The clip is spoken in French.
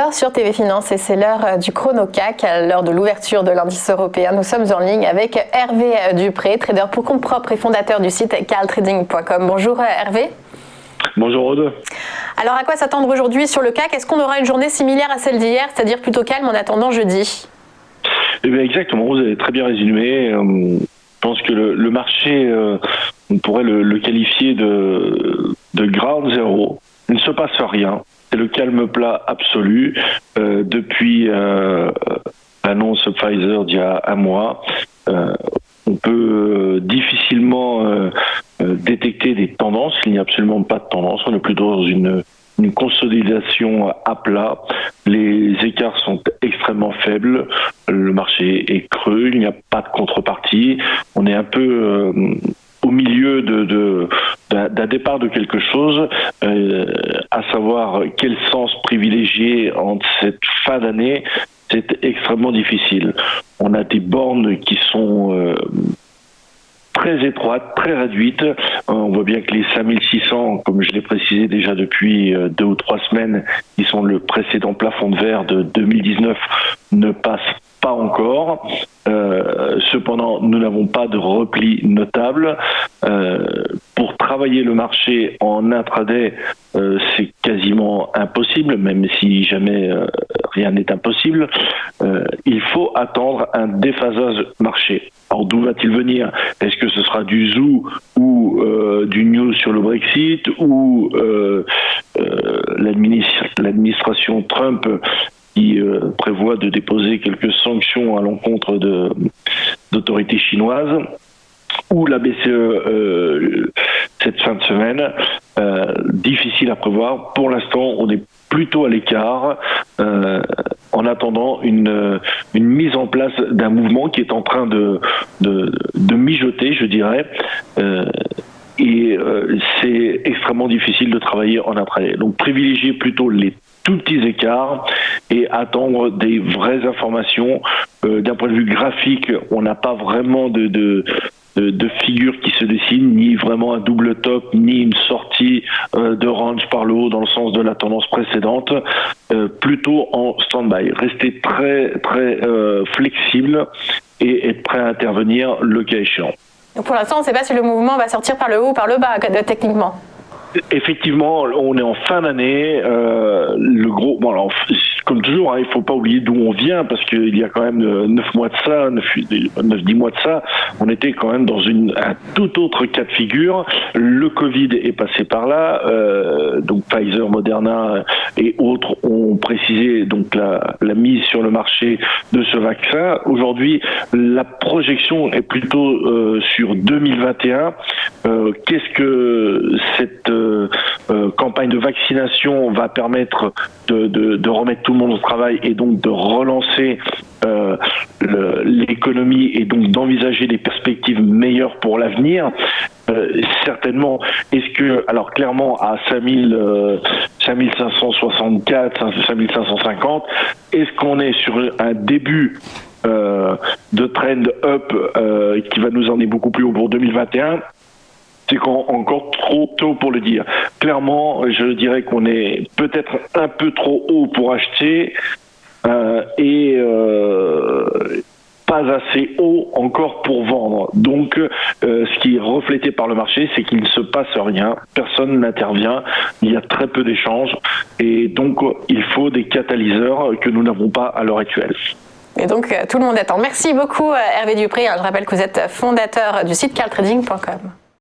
11h sur TV Finance et c'est l'heure du chrono CAC, à l'heure de l'ouverture de l'indice européen. Nous sommes en ligne avec Hervé Dupré, trader pour compte propre et fondateur du site carltrading.com. Bonjour Hervé. Bonjour Aude. Alors à quoi s'attendre aujourd'hui sur le CAC? Est-ce qu'on aura une journée similaire à celle d'hier, c'est-à-dire plutôt calme en attendant jeudi? Eh bien exactement, vous avez très bien résumé. Je pense que le marché, on pourrait le qualifier de ground zero. Il ne se passe rien. C'est le calme plat absolu depuis l'annonce Pfizer d'il y a un mois. On peut difficilement détecter des tendances. Il n'y a absolument pas de tendance. On est plutôt dans une consolidation à plat. Les écarts sont extrêmement faibles. Le marché est creux. Il n'y a pas de contrepartie. On est un peu au milieu d'un départ de quelque chose, à savoir quel sens privilégier en cette fin d'année. C'est extrêmement difficile. On a des bornes qui sont très étroites, très réduites. On voit bien que les 5600, comme je l'ai précisé déjà depuis 2 ou 3 semaines, qui sont le précédent plafond de verre de 2019, ne passent pas encore. Cependant, nous n'avons pas de repli notable. Pour travailler le marché en intraday, c'est quasiment impossible, même si jamais rien n'est impossible. Il faut attendre un déphasage marché. Alors d'où va-t-il venir? Est-ce que ce sera du zoo ou du news sur le Brexit ou l'administration Trump qui prévoit de déposer quelques sanctions à l'encontre d'autorités chinoises, ou la BCE cette fin de semaine? Difficile à prévoir. Pour l'instant, on est plutôt à l'écart en attendant une mise en place d'un mouvement qui est en train de mijoter, je dirais. C'est extrêmement difficile de travailler en intraday. Donc privilégier plutôt les tout petits écarts et attendre des vraies informations. D'un point de vue graphique, on n'a pas vraiment de figure qui se dessine, ni vraiment un double top, ni une sortie de range par le haut dans le sens de la tendance précédente. Plutôt en stand-by. Rester très très flexible et être prêt à intervenir le cas échéant. Donc pour l'instant, on ne sait pas si le mouvement va sortir par le haut ou par le bas, techniquement. Effectivement, on est en fin d'année. Bon, alors, comme toujours, il faut pas oublier d'où on vient, parce qu'il y a quand même 9 mois de ça, 9-10 mois de ça, on était quand même dans un tout autre cas de figure. Le Covid est passé par là, donc Pfizer, Moderna et autres ont précisé donc la mise sur le marché de ce vaccin. Aujourd'hui, la projection est plutôt sur 2021. Qu'est-ce que cette campagne de vaccination va permettre de remettre tout le monde au travail et donc de relancer l'économie et donc d'envisager des perspectives meilleures pour l'avenir? Certainement. Est-ce que, alors clairement à 5564, 5550, est-ce qu'on est sur un début de trend up qui va nous emmener beaucoup plus haut pour 2021? C'est encore trop tôt pour le dire. Clairement, je dirais qu'on est peut-être un peu trop haut pour acheter et pas assez haut encore pour vendre. Donc, ce qui est reflété par le marché, c'est qu'il ne se passe rien. Personne n'intervient. Il y a très peu d'échanges. Et donc, il faut des catalyseurs que nous n'avons pas à l'heure actuelle. Et donc, tout le monde attend. Merci beaucoup Hervé Dupré. Je rappelle que vous êtes fondateur du site carltrading.com.